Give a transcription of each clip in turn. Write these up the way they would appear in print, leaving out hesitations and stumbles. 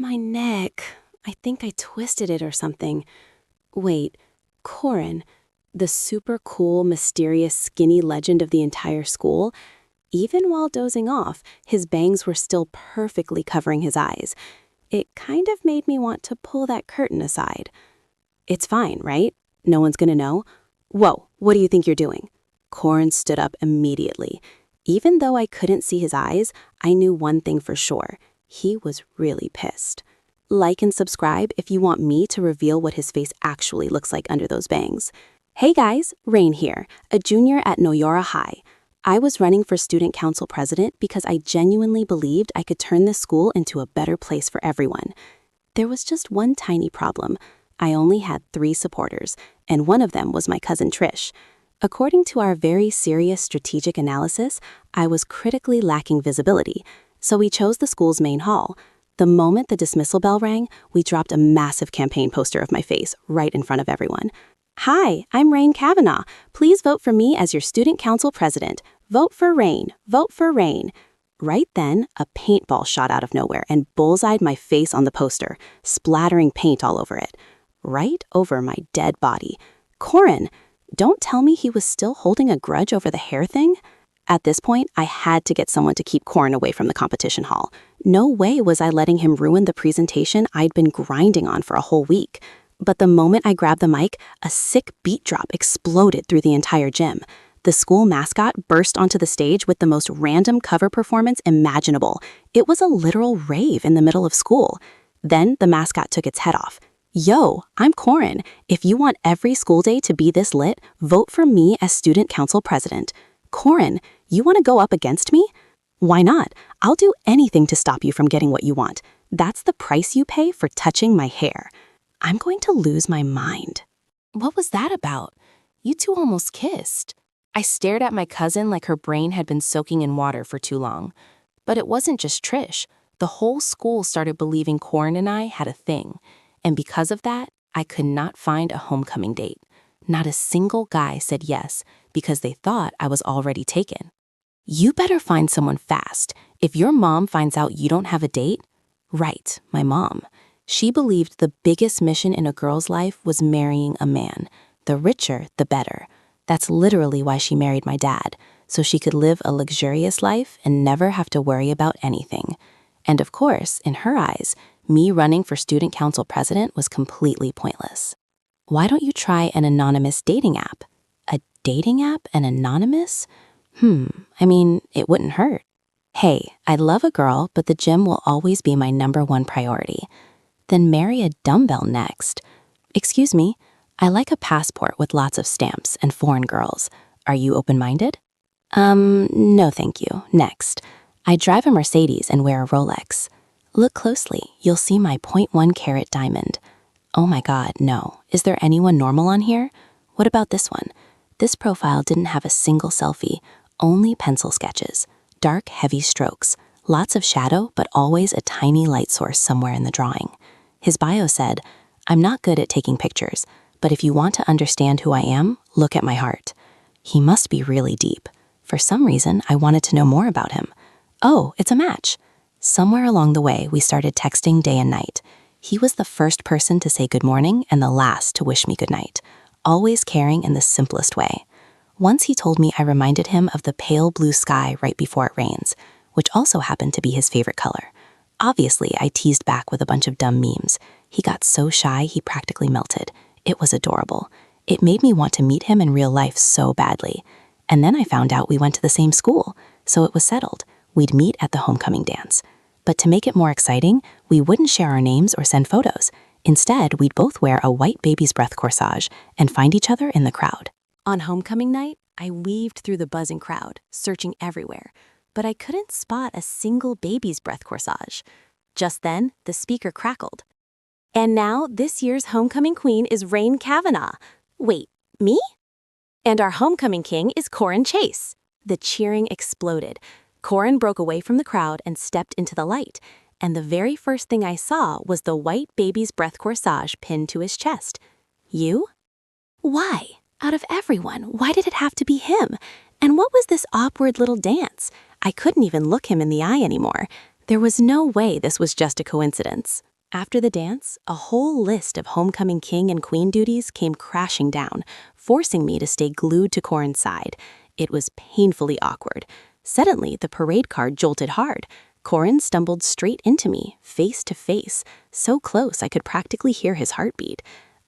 My neck. I think I twisted it or something. Wait, Corin, the super cool, mysterious, skinny legend of the entire school? Even while dozing off, his bangs were still perfectly covering his eyes. It kind of made me want to pull that curtain aside. It's fine, right? No one's gonna know? Whoa, what do you think you're doing? Corin stood up immediately. Even though I couldn't see his eyes, I knew one thing for sure. He was really pissed. Like and subscribe if you want me to reveal what his face actually looks like under those bangs. Hey guys, Rain here, a junior at Noyora High. I was running for student council president because I genuinely believed I could turn this school into a better place for everyone. There was just one tiny problem. I only had 3 supporters, and one of them was my cousin Trish. According to our very serious strategic analysis, I was critically lacking visibility, so we chose the school's main hall. The moment the dismissal bell rang, we dropped a massive campaign poster of my face right in front of everyone. Hi, I'm Rain Kavanaugh. Please vote for me as your student council president. Vote for Rain. Vote for Rain. Right then, a paintball shot out of nowhere and bullseyed my face on the poster, splattering paint all over it. Right over my dead body. Corin, don't tell me he was still holding a grudge over the hair thing? At this point, I had to get someone to keep Corin away from the competition hall. No way was I letting him ruin the presentation I'd been grinding on for a whole week. But the moment I grabbed the mic, a sick beat drop exploded through the entire gym. The school mascot burst onto the stage with the most random cover performance imaginable. It was a literal rave in the middle of school. Then the mascot took its head off. Yo, I'm Corin. If you want every school day to be this lit, vote for me as student council president. Corin, you want to go up against me? Why not? I'll do anything to stop you from getting what you want. That's the price you pay for touching my hair. I'm going to lose my mind. What was that about? You two almost kissed. I stared at my cousin like her brain had been soaking in water for too long. But it wasn't just Trish. The whole school started believing Corin and I had a thing. And because of that, I could not find a homecoming date. Not a single guy said yes because they thought I was already taken. You better find someone fast. If your mom finds out you don't have a date, right, my mom. She believed the biggest mission in a girl's life was marrying a man. The richer, the better. That's literally why she married my dad, so she could live a luxurious life and never have to worry about anything. And of course, in her eyes, me running for student council president was completely pointless. Why don't you try an anonymous dating app? A dating app and anonymous? It wouldn't hurt. Hey, I love a girl, but the gym will always be my #1 priority. Then marry a dumbbell next. Excuse me, I like a passport with lots of stamps and foreign girls. Are you open-minded? No thank you. Next. I drive a Mercedes and wear a Rolex. Look closely, you'll see my .1 carat diamond. Oh my God, no. Is there anyone normal on here? What about this one? This profile didn't have a single selfie, only pencil sketches. Dark, heavy strokes. Lots of shadow, but always a tiny light source somewhere in the drawing. His bio said, I'm not good at taking pictures, but if you want to understand who I am, look at my heart. He must be really deep. For some reason, I wanted to know more about him. Oh, it's a match. Somewhere along the way, we started texting day and night. He was the first person to say good morning and the last to wish me good night, always caring in the simplest way. Once he told me I reminded him of the pale blue sky right before it rains, which also happened to be his favorite color. Obviously, I teased back with a bunch of dumb memes. He got so shy he practically melted. It was adorable. It made me want to meet him in real life so badly. And then I found out we went to the same school, so it was settled. We'd meet at the homecoming dance. But to make it more exciting, we wouldn't share our names or send photos. Instead, we'd both wear a white baby's breath corsage and find each other in the crowd. On homecoming night, I weaved through the buzzing crowd, searching everywhere, but I couldn't spot a single baby's breath corsage. Just then, the speaker crackled. And now, this year's homecoming queen is Rain Kavanaugh. Wait, me? And our homecoming king is Corin Chase. The cheering exploded. Corin broke away from the crowd and stepped into the light, and the very first thing I saw was the white baby's breath corsage pinned to his chest. You? Why? Out of everyone, why did it have to be him? And what was this awkward little dance? I couldn't even look him in the eye anymore. There was no way this was just a coincidence. After the dance, a whole list of homecoming king and queen duties came crashing down, forcing me to stay glued to Corin's side. It was painfully awkward. Suddenly, the parade car jolted hard. Corin stumbled straight into me, face to face, so close I could practically hear his heartbeat.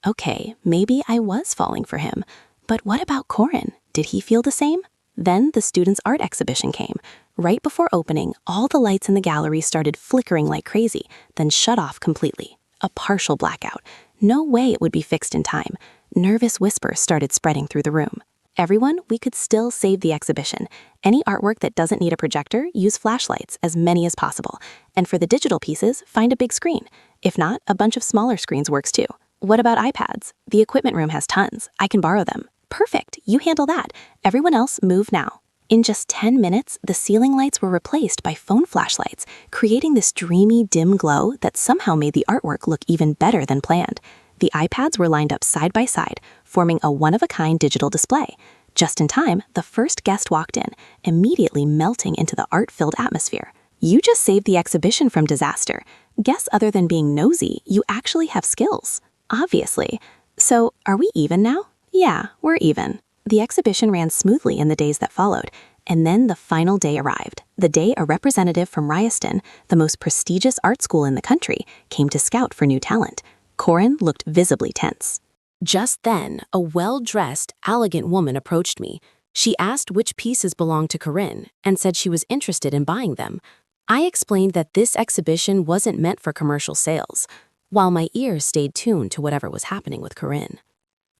Okay, maybe I was falling for him. But what about Corin? Did he feel the same? Then the students' art exhibition came. Right before opening, all the lights in the gallery started flickering like crazy, then shut off completely. A partial blackout. No way it would be fixed in time. Nervous whispers started spreading through the room. Everyone, we could still save the exhibition. Any artwork that doesn't need a projector, use flashlights, as many as possible. And for the digital pieces, find a big screen. If not, a bunch of smaller screens works too. What about iPads? The equipment room has tons. I can borrow them. Perfect, you handle that. Everyone else, move now. In just 10 minutes, the ceiling lights were replaced by phone flashlights, creating this dreamy, dim glow that somehow made the artwork look even better than planned. The iPads were lined up side by side, forming a one-of-a-kind digital display. Just in time, the first guest walked in, immediately melting into the art-filled atmosphere. You just saved the exhibition from disaster. Guess other than being nosy, you actually have skills. Obviously. So, are we even now? Yeah, we're even. The exhibition ran smoothly in the days that followed, and then the final day arrived. The day a representative from Ryerson, the most prestigious art school in the country, came to scout for new talent. Corin looked visibly tense. Just then, a well-dressed, elegant woman approached me. She asked which pieces belonged to Corinne and said she was interested in buying them. I explained that this exhibition wasn't meant for commercial sales, while my ears stayed tuned to whatever was happening with Corinne.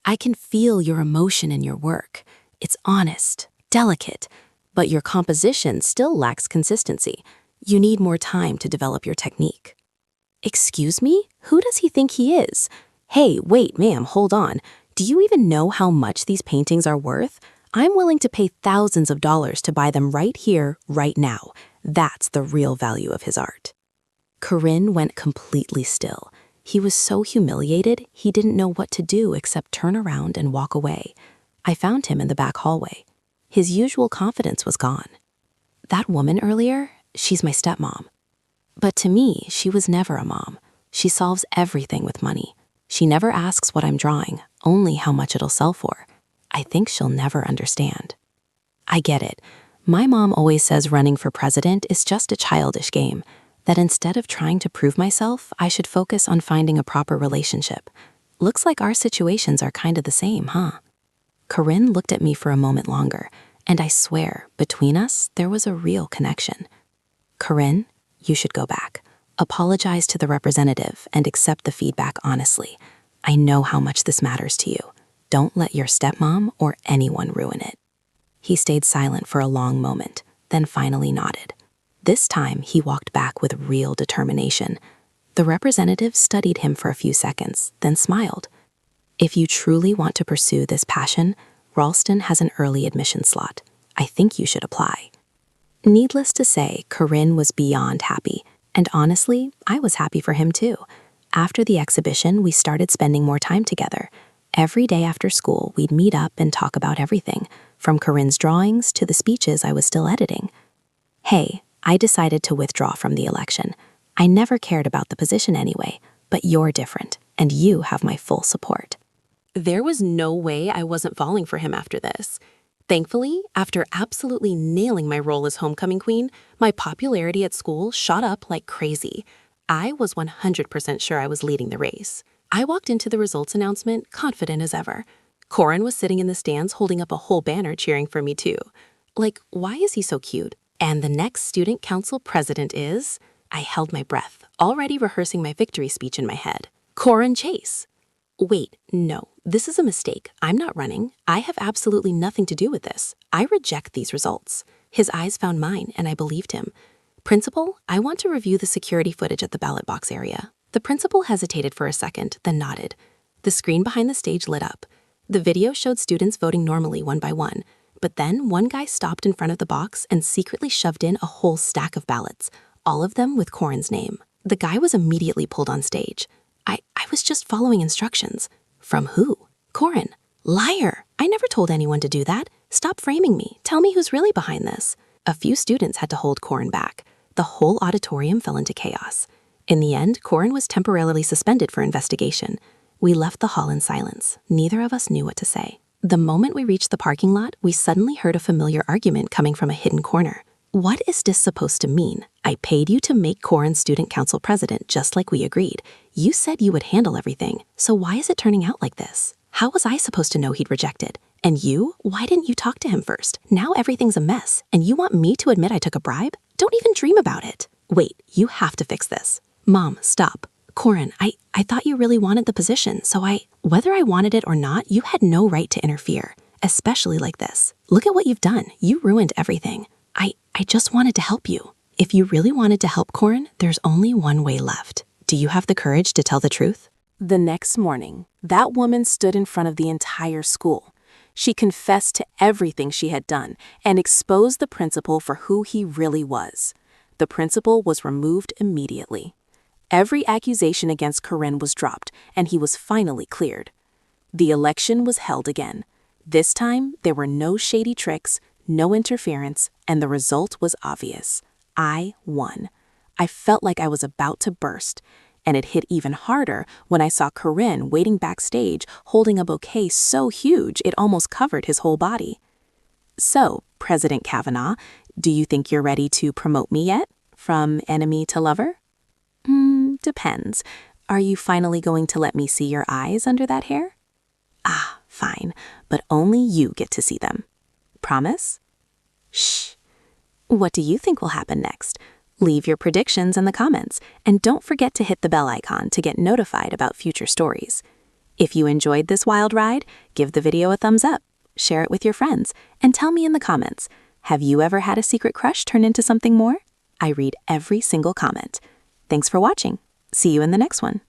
I can feel your emotion in your work. It's honest, delicate, but your composition still lacks consistency. You need more time to develop your technique. Excuse me? Who does he think he is? Hey, wait, ma'am, hold on. Do you even know how much these paintings are worth? I'm willing to pay thousands of dollars to buy them right here, right now. That's the real value of his art. Corinne went completely still. He was so humiliated, he didn't know what to do except turn around and walk away. I found him in the back hallway. His usual confidence was gone. That woman earlier, she's my stepmom. But to me, she was never a mom. She solves everything with money. She never asks what I'm drawing, only how much it'll sell for. I think she'll never understand. I get it. My mom always says running for president is just a childish game, that instead of trying to prove myself, I should focus on finding a proper relationship. Looks like our situations are kind of the same, huh? Corinne looked at me for a moment longer, and I swear, between us, there was a real connection. Corinne, you should go back. Apologize to the representative and accept the feedback honestly. I know how much this matters to you. Don't let your stepmom or anyone ruin it. He stayed silent for a long moment, then finally nodded. This time, he walked back with real determination. The representative studied him for a few seconds, then smiled. If you truly want to pursue this passion, Ralston has an early admission slot. I think you should apply. Needless to say, Corinne was beyond happy, and honestly, I was happy for him too. After the exhibition, we started spending more time together. Every day after school, we'd meet up and talk about everything, from Corinne's drawings to the speeches I was still editing. Hey, I decided to withdraw from the election. I never cared about the position anyway, but you're different, and you have my full support. There was no way I wasn't falling for him after this. Thankfully, after absolutely nailing my role as homecoming queen, my popularity at school shot up like crazy. I was 100% sure I was leading the race. I walked into the results announcement confident as ever. Corin was sitting in the stands holding up a whole banner cheering for me too. Like, why is he so cute? And the next student council president is... I held my breath, already rehearsing my victory speech in my head. Corin Chase. Wait, no, this is a mistake. I'm not running. I have absolutely nothing to do with this. I reject these results. His eyes found mine, and I believed him. Principal, I want to review the security footage at the ballot box area. The principal hesitated for a second, then nodded. The screen behind the stage lit up. The video showed students voting normally one by one, but then one guy stopped in front of the box and secretly shoved in a whole stack of ballots, all of them with Corin's name. The guy was immediately pulled on stage. I was just following instructions. From who? Corin. Liar! I never told anyone to do that. Stop framing me. Tell me who's really behind this. A few students had to hold Corin back. The whole auditorium fell into chaos. In the end, Corin was temporarily suspended for investigation. We left the hall in silence. Neither of us knew what to say. The moment we reached the parking lot, we suddenly heard a familiar argument coming from a hidden corner. What is this supposed to mean? I paid you to make Corin student council president just like we agreed. You said you would handle everything, so why is it turning out like this? How was I supposed to know he'd rejected? And you? Why didn't you talk to him first? Now everything's a mess, and you want me to admit I took a bribe? Don't even dream about it. Wait, you have to fix this. Mom, stop. Corin, I thought you really wanted the position, so whether I wanted it or not, you had no right to interfere, especially like this. Look at what you've done. You ruined everything. I just wanted to help you. If you really wanted to help Corin, there's only one way left. Do you have the courage to tell the truth? The next morning, that woman stood in front of the entire school. She confessed to everything she had done and exposed the principal for who he really was. The principal was removed immediately. Every accusation against Corin was dropped, and he was finally cleared. The election was held again. This time, there were no shady tricks, no interference, and the result was obvious. I won. I felt like I was about to burst, and it hit even harder when I saw Corin waiting backstage holding a bouquet so huge it almost covered his whole body. So, President Kavanaugh, do you think you're ready to promote me yet? From enemy to lover? Depends. Are you finally going to let me see your eyes under that hair? Ah, fine, but only you get to see them. Promise? Shh. What do you think will happen next? Leave your predictions in the comments, and don't forget to hit the bell icon to get notified about future stories. If you enjoyed this wild ride, give the video a thumbs up, share it with your friends, and tell me in the comments, have you ever had a secret crush turn into something more? I read every single comment. Thanks for watching. See you in the next one.